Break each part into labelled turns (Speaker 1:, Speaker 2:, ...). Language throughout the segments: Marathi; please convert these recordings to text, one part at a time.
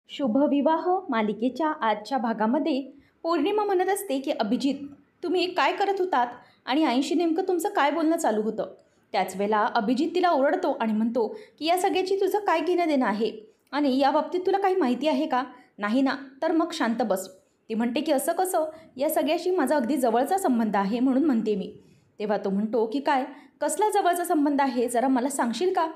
Speaker 1: शुभविवाह मालिकेच्या आजच्या भागामध्ये पौर्णिमा म्हणत असते की अभिजित, तुम्ही काय करत होतात आणि आईशी नेमकं तुमचं काय बोलणं चालू होतं. त्याच वेळेला अभिजित तिला ओरडतो आणि म्हणतो की या सगळ्याची तुझं काय घेणं देणं आहे आणि या बाबतीत तुला काही माहिती आहे का. नाही ना, तर मग शांत बस. ती म्हणते की असं कसं, या सगळ्याशी माझा अगदी जवळचा संबंध आहे म्हणून म्हणते मी. तेव्हा तो म्हणतो की काय, कसला जवळचा संबंध आहे, जरा मला सांगशील का.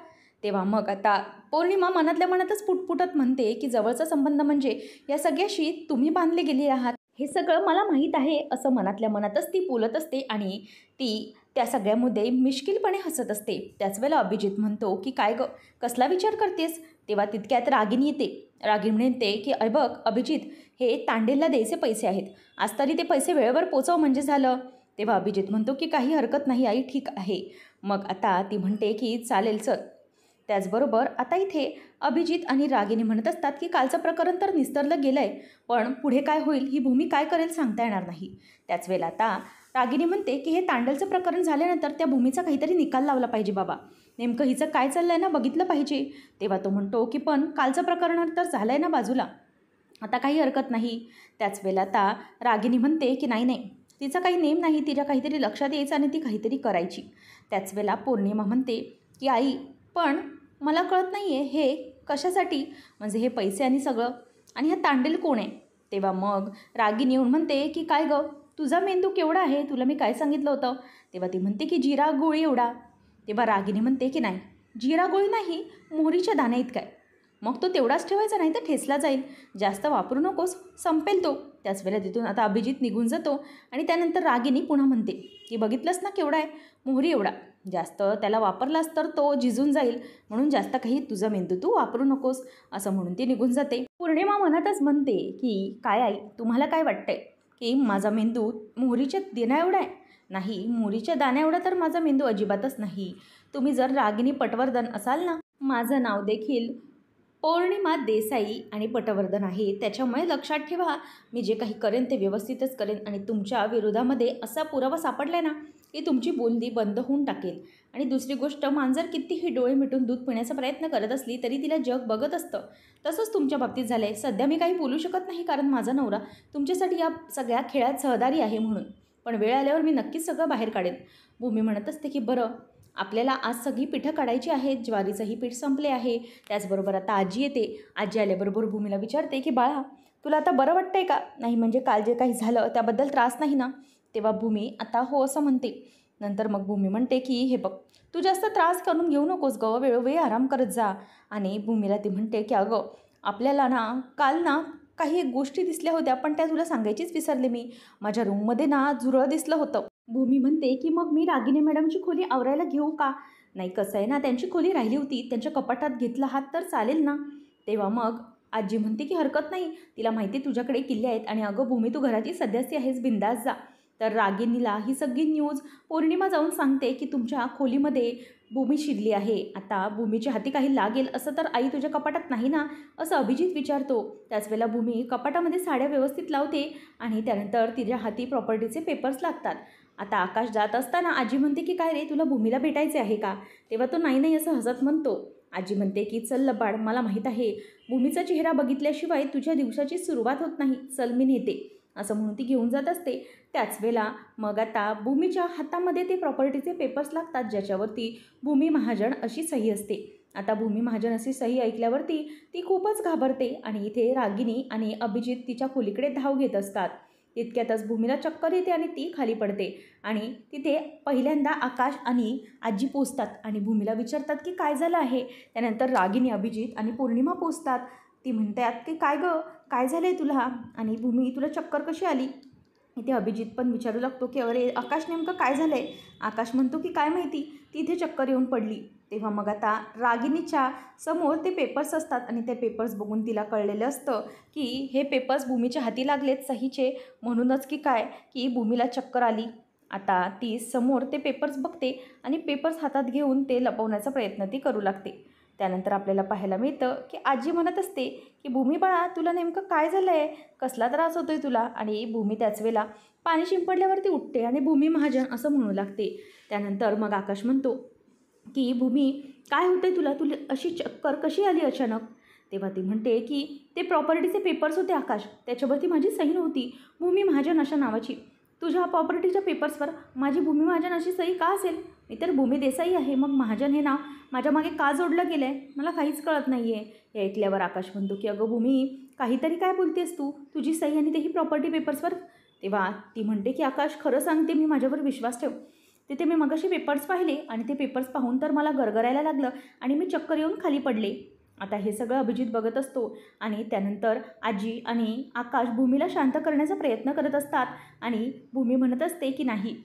Speaker 1: तेव्हा मग आता पौर्णिमा मनातल्या मनातच पुटपुटत म्हणते की जवळचा संबंध म्हणजे या सगळ्याशी तुम्ही बांधले गेले आहात, हे सगळं मला माहीत आहे, असं मनातल्या मनातच ती बोलत असते आणि ती त्या सगळ्यामध्ये मिश्किलपणे हसत असते. त्याच वेळेला अभिजित म्हणतो की काय गं, कसला विचार करतेस. तेव्हा तितक्यात रागिनी येते. रागिनी म्हणते की बघ अभिजित, हे तांडेलला द्यायचे पैसे आहेत, आज तरी ते पैसे वेळेवर पोचव म्हणजे झालं. तेव्हा अभिजित म्हणतो की काही हरकत नाही आई, ठीक आहे. मग आता ती म्हणते की चालेल चल. त्याचबरोबर आता इथे अभिजित आणि रागिनी म्हणत असतात की कालचं प्रकरण तर निस्तरलं गेलं आहे, पण पुढे काय होईल, ही भूमी काय करेल सांगता येणार नाही. त्याच वेळेला आता रागिनी म्हणते की हे तांडलचं प्रकरण झाल्यानंतर त्या भूमीचा काहीतरी निकाल लावला पाहिजे बाबा, नेमकं हिचं काय चाललं आहे ना बघितलं पाहिजे. तेव्हा तो म्हणतो की पण कालचं प्रकरण तर झालं आहे ना बाजूला, आता काही हरकत नाही. त्याच वेळेला आता रागिनी म्हणते की नाही नाही, तिचा काही नेम नाही, तिच्या काहीतरी लक्षात यायचं आणि ती काहीतरी करायची. त्याच वेळेला पौर्णिमा म्हणते की आई, पण मला कळत नाही आहे हे कशासाठी, म्हणजे हे पैसे आणि सगळं, आणि हा तांडेल कोण आहे. तेव्हा मग रागिनी येऊन म्हणते की काय गं, तुझा मेंदू केवढा आहे, तुला मी काय सांगितलं होतं. तेव्हा ती म्हणते की जिरा गोळी एवढा. तेव्हा रागिनी म्हणते की नाही, जिरा गोळी नाही, मोहरीच्या दाण्या इतका आहे. मग तो तेवढाच ठेवायचा, नाही तर ठेसला जाईल, जास्त वापरू नकोस, संपेल तो. त्याच वेळेला तिथून आता अभिजित निघून जातो आणि त्यानंतर रागिनी पुन्हा म्हणते की बघितलंस ना केवढा आहे, मोहरी एवढा, जास्त त्याला वापरलास तर तो झिजून जाईल, म्हणून जास्त काही तुझा मेंदू तू वापरू नकोस, असं म्हणून ती निघून जाते. पौर्णिमा मनातच म्हणते की काय आई, तुम्हाला काय वाटतंय की माझा मेंदू मोहरीच्या दाण्या एवढा आहे. नाही, मोहरीच्या दाण्या एवढा तर माझा मेंदू अजिबातच नाही. तुम्ही जर रागिनी पटवर्धन असाल ना, माझं नाव देखील पौर्णिमा देसाई आणि पटवर्धन आहे, त्याच्यामुळे लक्षात ठेवा, मी जे काही करेन ते व्यवस्थितच करेन आणि तुमच्या विरोधामध्ये असा पुरावा सापडला आहे ना की तुमची बोलणी बंद होऊन टाकेल. आणि दुसरी गोष्ट, मांजर कितीही डोळे मिटून दूध पिण्याचा प्रयत्न करत असली तरी तिला जग बघत असतं, तसंच तुमच्या बाबतीत झालं आहे. सध्या मी काही बोलू शकत नाही कारण माझा नवरा तुमच्यासाठी या सगळ्या खेळात सहदारी आहे म्हणून, पण वेळ आल्यावर मी नक्कीच सगळं बाहेर काढेन. भूमी म्हणत असते की बरं, आपल्याला आज सगळी पिठं काढायची आहेत, ज्वारीचंही पीठ संपले आहे. त्याचबरोबर आता आजी येते. आजी आल्याबरोबर भूमीला विचारते की बाळा, तुला आता बरं वाटतंय का, नाही म्हणजे काल जे काही झालं त्याबद्दल त्रास नाही ना. तेव्हा भूमी आता हो असं म्हणते. नंतर मग भूमी म्हणते की हे बघ, तू जास्त त्रास करून घेऊ नकोस गं, वेळोवेळी आराम करत जा. आणि भूमीला ती म्हणते की अगं, आपल्याला ना काल ना काही गोष्टी दिसल्या होत्या, पण त्या तुला सांगायचीच विसरले मी. माझ्या रूममध्ये ना झुरळ दिसलं होतं. भूमी म्हणते की मग मी रागिनी मॅडमची खोली आवरायला घेऊ का. नाही, कसं आहे ना, त्यांची खोली राहिली होती, त्यांच्या कपाटात घेतला हात तर चालेल ना. तेव्हा मग आजी म्हणते की हरकत नाही, तिला माहिती तुझ्याकडे किल्ले आहेत, आणि अगं भूमी, तू घराची सदस्य आहेस, बिंदास जा. तर रागिनीला ही सगळी न्यूज पौर्णिमा जाऊन सांगते की तुमच्या खोलीमध्ये भूमी शिरली आहे. आता भूमीच्या हाती काही लागेल असं तर आई तुझ्या कपाटात नाही ना, असं अभिजित विचारतो. त्याच वेळेला भूमी कपाटामध्ये साड्या व्यवस्थित लावते आणि त्यानंतर तिच्या हाती प्रॉपर्टीचे पेपर्स लागतात. आता आकाश जात असताना आजी म्हणते की काय रे, तुला भूमीला भेटायचे आहे का. तेव्हा तो नाही नाही असं हसत म्हणतो. आजी म्हणते की चल लबाड, मला माहीत आहे, भूमीचा चेहरा बघितल्याशिवाय तुझ्या दिवसाची सुरुवात होत नाही, चल मी नेते, असं म्हणून ती घेऊन जात असते. त्याच वेळेला मग आता भूमीच्या हातामध्ये ते प्रॉपर्टीचे पेपर्स लागतात, ज्याच्यावरती भूमी महाजन अशी सही असते. आता भूमी महाजन अशी सही ऐकल्यावरती ती खूपच घाबरते आणि इथे रागिनी आणि अभिजित तिच्या खोलीकडे धाव घेत असतात. तितक्यातच भूमीला चक्कर येते आणि ती खाली पडते आणि तिथे पहिल्यांदा आकाश आणि आजी पोचतात आणि भूमीला विचारतात की काय झालं आहे. त्यानंतर रागिनी, अभिजित आणि पौर्णिमा पोचतात. ती म्हणतात की काय गं, काय झालं आहे तुला, आणि भूमी तुला चक्कर कशी आली. इथे अभिजित पण विचारू लागतो की अरे आकाश, नेमकं काय झालं आहे. आकाश म्हणतो की काय माहिती, तिथे चक्कर येऊन पडली. तेव्हा मग आता रागिनीच्या समोर ते पेपर्स असतात आणि ते पेपर्स बघून तिला कळलेलं असतं की हे पेपर्स भूमीच्या हाती लागलेत सहीचे, म्हणूनच की काय की भूमीला चक्कर आली. आता ती समोर ते पेपर्स बघते आणि पेपर्स हातात घेऊन ते लपवण्याचा प्रयत्न ती करू लागते. त्यानंतर आपल्याला पाहायला मिळतं की आजी म्हणत असते की भूमी बाळा, तुला नेमकं काय झालं आहे, कसला त्रास होतो आहे तुला. आणि भूमी त्याच वेळेला पाणी शिंपडल्यावरती उठते आणि भूमी महाजन असं म्हणू लागते. त्यानंतर मग आकाश म्हणतो की भूमी, काय होतं आहे तुला, तुला अशी चक्कर कशी आली अचानक. तेव्हा ती म्हणते की ते प्रॉपर्टीचे पेपर्स होते आकाश, त्याच्यावरती माझी सही नव्हती, भूमी महाजन अशा नावाची. तुझ्या प्रॉपर्टीच्या पेपर्सवर माझी भूमी महाजन अशी सही का असेल? मी तर भूमी देसाई आहे, मग महाजन हे नाव माझ्या मागे का जोडलं गेलं आहे मला काहीच कळत नाही आहे. हे ऐकल्यावर आकाश म्हणतो की अगं भूमी, काहीतरी काय बोलतेस तू? तुझी सही आणि तेही प्रॉपर्टी पेपर्सवर. तेव्हा ती म्हणते की आकाश, खरं सांगते, मी माझ्यावर विश्वास ठेव. तिथे मी मगाशी पेपर्स पाहिले आणि ते पेपर्स पाहून तर मला गरगरायला लागलं आणि मी चक्कर येऊन खाली पडले. आता हे सगळं अभिजित बघत असतो आणि त्यानंतर आजी आणि आकाश भूमीला शांत करण्याचा प्रयत्न करत असतात आणि भूमी म्हणत असते की नाही,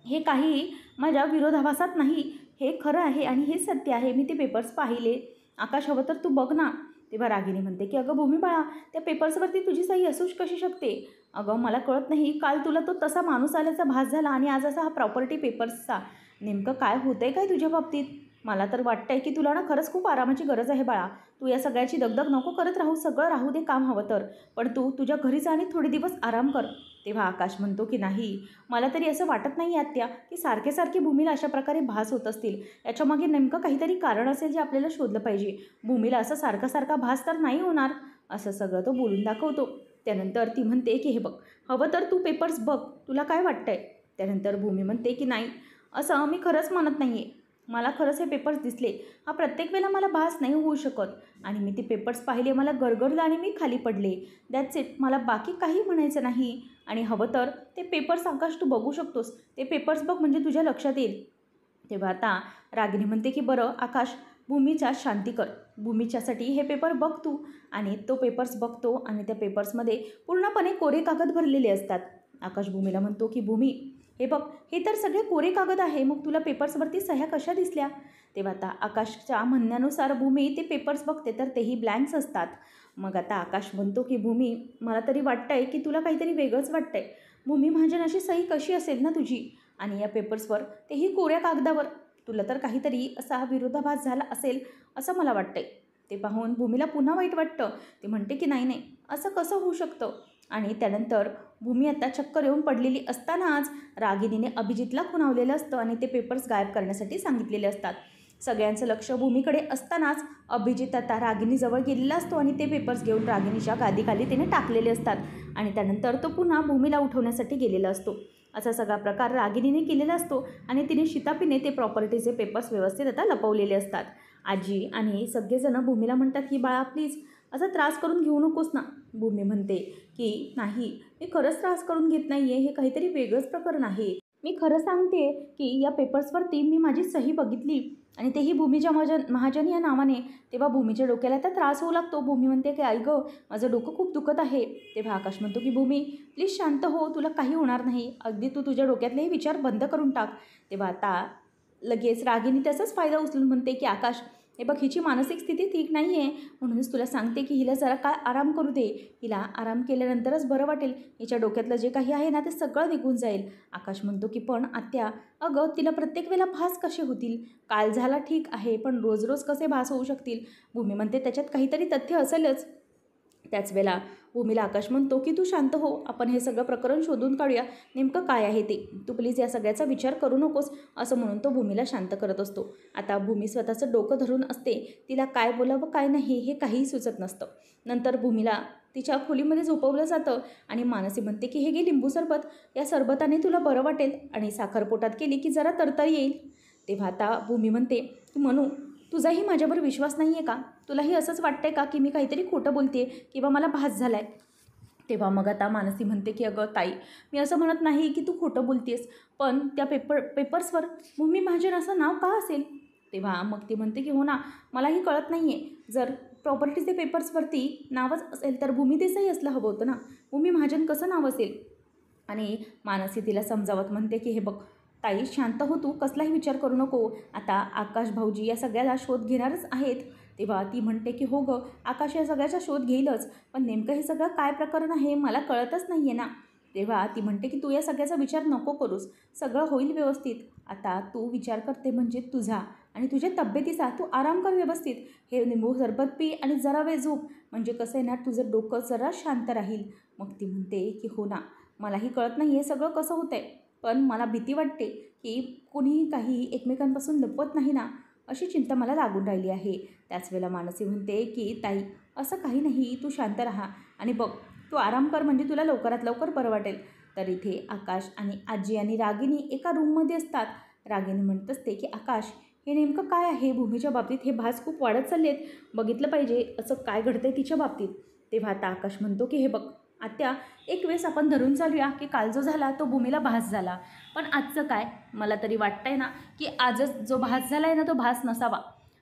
Speaker 1: हे काही माझ्या विरोधाभासात नाही, हे खरं आहे आणि हे सत्य आहे, मी ते पेपर्स पाहिले. आकाश, हवं तर तू बघ ना. तेव्हा रागिनी म्हणते की अगं भूमी बाळा, त्या पेपर्सवरती तुझी सही असूच कशी शकते? अगं मला कळत नाही, काल तुला तो तसा माणूस आल्याचा भास झाला आणि आज असा हा प्रॉपर्टी पेपर्सचा. नेमकं काय होतं आहे काय तुझ्या बाबतीत? मला तर वाटतं आहे की तुला ना खरंच खूप आरामाची गरज आहे बाळा. तू या सगळ्याची दगदग नको करत राहू, सगळं राहू दे काम हवं तर, पण तू तुझ्या घरी जा आणि थोडे दिवस आराम कर. तेव्हा आकाश म्हणतो की नाही, मला तरी असं वाटत नाही आत्या की सारखे सारखे भूमीला अशा प्रकारे भास होत असतील. याच्यामागे नेमकं काहीतरी कारण असेल जे आपल्याला शोधलं पाहिजे. भूमीला असं सारखा सारखा भास तर नाही होणार. असं सगळं तो बोलून दाखवतो. त्यानंतर ती म्हणते की हे बघ, हवं तर तू पेपर्स बघ, तुला काय वाटतंय? त्यानंतर भूमी म्हणते की नाही, असं मी खरंच म्हणत नाही आहे, मला खरंच हे पेपर्स दिसले. हा प्रत्येक वेळेला मला भास नाही होऊ शकत आणि मी ते पेपर्स पाहिले, मला गरगरलं आणि मी खाली पडले. दॅट्स इट, मला बाकी काही म्हणायचं नाही. आणि हवं तर ते पेपर्स आकाश तू बघू शकतोस, ते पेपर्स बघ म्हणजे तुझ्या लक्षात येईल. तेव्हा आता रागिनी म्हणते की बरं आकाश, भूमीच्या शांती कर, भूमीच्यासाठी हे पेपर बघ तू. आणि तो पेपर्स बघतो आणि त्या पेपर्समध्ये पूर्णपणे कोरे कागद भरलेले असतात. आकाश भूमीला म्हणतो की भूमी, हे बघ, हे तर सगळे कोरे कागद आहे, मग तुला पेपर्सवरती सह्या कशा दिसल्या? तेव्हा आता आकाशच्या म्हणण्यानुसार भूमी ते पेपर्स बघते तर तेही ब्लँक्स असतात. मग आता आकाश म्हणतो की भूमी, मला तरी वाटतं आहे की तुला काहीतरी वेगळंच वाटतं आहे. भूमी महाजन अशी सही कशी असेल ना तुझी, आणि या पेपर्सवर तेही कोऱ्या कागदावर? तुला तर काहीतरी असा विरोधाभास झाला असेल असं मला वाटतंय. ते पाहून भूमीला पुन्हा वाईट वाटतं. ती म्हणते की नाही नाही, असं कसं होऊ शकतं? आणि त्यानंतर भूमी आता चक्कर येऊन पडलेली असतानाच रागिनीने अभिजितला खुणावलेलं असतं आणि ते पेपर्स गायब करण्यासाठी सांगितलेले असतात. सगळ्यांचं लक्ष भूमीकडे असतानाच अभिजित आता रागिनीजवळ गेलेला असतो आणि ते पेपर्स घेऊन रागिनीच्या गादीखाली त्याने टाकलेले असतात आणि त्यानंतर तो पुन्हा भूमीला उठवण्यासाठी गेलेला असतो. असा सगळा प्रकार रागिनीने केलेला असतो आणि तिने शितापीने ते प्रॉपर्टीचे पेपर्स व्यवस्थित आता लपवलेले असतात. आजी आणि सगळेजणं भूमीला म्हणतात की बाळा प्लीज असा त्रास करून घेऊ नकोस ना. भूमी म्हणते की नाही, मी खरंच त्रास करून घेत नाही आहे, हे काहीतरी वेगळंच प्रकरण आहे. मी खरं सांगते की या पेपर्सवरती मी माझी सही बघितली आणि तेही भूमीच्या महाजन या नावाने. तेव्हा भूमीच्या डोक्याला आता त्रास होऊ लागतो. भूमी म्हणते की आई गं, माझं डोकं खूप दुखत आहे. तेव्हा आकाश म्हणतो की भूमी प्लीज शांत हो, तुला काही होणार नाही, अगदी तू तुझ्या डोक्यातलेही विचार बंद करून टाक. तेव्हा आता लगेच रागिनी त्याचाच फायदा उचलून म्हणते की आकाश, हे बघ, हिची मानसिक स्थिती ठीक नाही आहे, म्हणूनच तुला सांगते की हिला जरा काय आराम करू दे. हिला आराम केल्यानंतरच बरं वाटेल, हिच्या डोक्यातलं जे काही आहे ना ते सगळं निघून जाईल. आकाश म्हणतो की पण आत्या, अगं तिला प्रत्येक वेळेला भास कसे होतील? काल झाला ठीक आहे, पण रोज रोज कसे भास होऊ शकतील? भूमी म्हणते त्याच्यात काहीतरी तथ्य असेलच. त्याच वेळेला भूमीला आकाश म्हणतो की तू शांत हो, आपण हे सगळं प्रकरण शोधून काढूया, नेमकं काय आहे ते. तू प्लीज या सगळ्याचा विचार करू नकोस, असं म्हणून तो भूमीला शांत करत असतो. आता भूमी स्वतःचं डोकं धरून असते, तिला काय बोलावं काय नाही हे काहीही सुचत नसतं. नंतर भूमीला तिच्या खोलीमध्ये झोपवलं जातं आणि मानसी म्हणते की हे घे लिंबू सरबत, या सरबताने तुला बरं वाटेल आणि साखर पोटात केली की जरा तरतरी येईल. तेव्हा आता भूमी म्हणते की मनू, तुझाही माझ्यावर विश्वास नाही आहे का? तुलाही असंच वाटतंय का की मी काहीतरी खोटं बोलते किंवा मला भास झाला आहे? तेव्हा मग आता मानसी म्हणते की अगं ताई, मी असं म्हणत नाही की तू खोटं बोलतेस, पण त्या पेपर्सवर भूमी महाजन असं नाव का असेल? तेव्हा मग ती म्हणते की हो ना, मलाही कळत नाही आहे. जर प्रॉपर्टीचे पेपर्सवरती नावच असेल तर भूमी देसाई असलं हवं होतं ना, भूमी महाजन कसं नाव असेल? आणि मानसी तिला समजावत म्हणते की हे बघ ताई, शांत हो तू, कसलाही विचार करू नको. आता आकाश भाऊजी या सगळ्याला शोध घेणारच आहेत. तेव्हा ती म्हणते की हो गं, आकाश या सगळ्याचा शोध घेईलच, पण नेमकं हे सगळं काय प्रकरण आहे मला कळतच नाही आहे ना. तेव्हा ती म्हणते की तू या सगळ्याचा विचार नको करूस, सगळं होईल व्यवस्थित. आता तू विचार करते म्हणजे तुझा आणि तुझ्या तब्येतीचा, तू आराम कर व्यवस्थित. हे लिंबू सरबत पी आणि जरा वेळ झोप, म्हणजे कसं आहे ना तुझं डोकं जरा शांत राहील. मग ती म्हणते की हो ना, मलाही कळत नाही हे सगळं कसं होतं आहे, पण मला भीती वाटते की कोणीही काही एकमेकांपासून लपवत नाही ना, अशी चिंता मला लागून राहिली आहे. त्याच वेळेला मानसी म्हणते की ताई असं काही नाही, तू शांत राहा आणि बघ तू आराम कर, म्हणजे तुला लवकरात लवकर बरं वाटेल. तर इथे आकाश आणि आजी आणि रागिनी एका रूममध्ये असतात. रागिनी म्हणत असते की आकाश हे नेमकं काय आहे भूमीच्या बाबतीत, हे भास खूप वाढत चालले आहेत, बघितलं पाहिजे असं काय घडतंय तिच्या बाबतीत. तेव्हा आता आकाश म्हणतो की हे बघ आत्या, एक वेळेस आपण धरून चालूया की काल जो झाला तो भूमीला भास झाला, पण आजचं काय, मला तरी वाटतंय ना की आजच जो भास झाला आहे ना तो भास नसावा,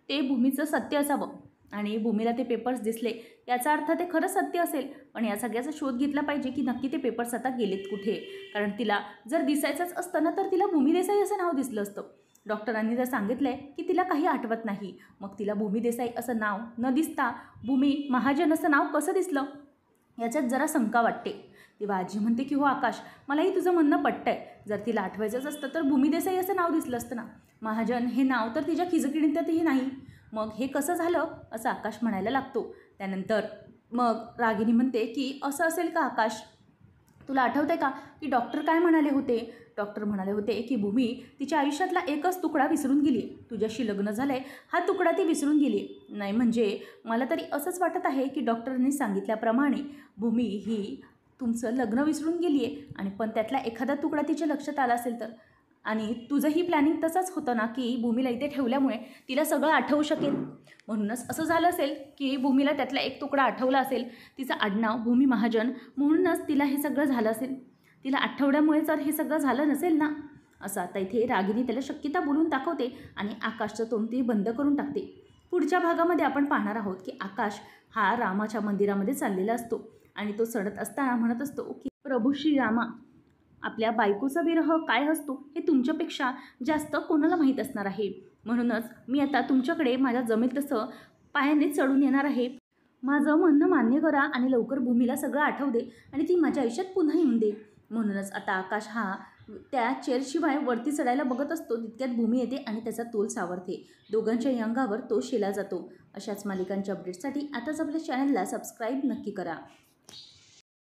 Speaker 1: ते भूमीचं सत्य असावं. आणि भूमीला ते पेपर्स दिसले याचा अर्थ ते खरं सत्य असेल, पण या सगळ्याचा शोध घेतला पाहिजे की नक्की ते पेपर्स आता गेलेत कुठे. कारण तिला जर दिसायचंच असतं ना तर तिला भूमी देसाई असं नाव दिसलं असतं. डॉक्टरांनी जर सांगितलं आहे की तिला काही आठवत नाही, मग तिला भूमी देसाई असं नाव न दिसता भूमी महाजन असं नाव कसं दिसलं, याच्यात जरा शंका वाटते. तेव्हा आजी म्हणते की हो आकाश, मलाही तुझं म्हणणं पटतं आहे. जर तिला आठवायचंच असतं तर भूमी देसाई असं नाव दिसलं असतं ना, महाजन हे नाव तर तिच्या खिजकिणीतही नाही, मग हे कसं झालं असं आकाश म्हणायला लागतो. त्यानंतर मग रागिनी म्हणते की असं असेल का आकाश, तुला आठवतं आहे का की डॉक्टर काय म्हणाले होते. डॉक्टर म्हणाले होते की भूमी तिच्या आयुष्यातला एकच तुकडा विसरून गेली, तुझ्याशी लग्न झालं आहे हा तुकडा ती विसरून गेली. नाही म्हणजे मला तरी असंच वाटत आहे की डॉक्टरांनी सांगितल्याप्रमाणे भूमी ही तुमचं लग्न विसरून गेली आहे, आणि पण त्यातला एखादा तुकडा तिच्या लक्षात आला असेल तर. आणि तुझंही प्लॅनिंग तसंच होतं ना की भूमीला इथे ठेवल्यामुळे तिला सगळं आठवू शकेल, म्हणूनच असं झालं असेल की भूमीला त्यातला एक तुकडा आठवला असेल, तिचं आडनाव भूमी महाजन, म्हणूनच तिला हे सगळं झालं असेल. तिला आठवड्यामुळे जर हे सगळं झालं नसेल ना, असं आता इथे रागिनी त्याला शक्यता बोलून दाखवते आणि आकाशचं तोंड ती बंद करून टाकते. पुढच्या भागामध्ये आपण पाहणार आहोत की आकाश हा रामाच्या मंदिरामध्ये चाललेला असतो आणि तो चढत असताना म्हणत असतो की प्रभू श्रीरामा, आपल्या बायकोचा विरह काय असतो हे तुमच्यापेक्षा जास्त कोणाला माहीत असणार आहे, म्हणूनच मी आता तुमच्याकडे माझ्या जमेल तसं पायाने चढून येणार आहे. माझं म्हणणं मान्य करा आणि लवकर भूमीला सगळं आठवू दे आणि ती माझ्या आयुष्यात पुन्हा येऊन दे. म्हणूनच आता आकाश हा त्या चेअरशिवाय वरती चढायला बघत असतो, तितक्यात भूमी येते आणि त्याचा तोल सावरते. दोघांच्याही अंगावर तो शेला जातो. अशाच मालिकांच्या अपडेट्ससाठी आताच आपल्या चॅनलला सबस्क्राईब नक्की करा.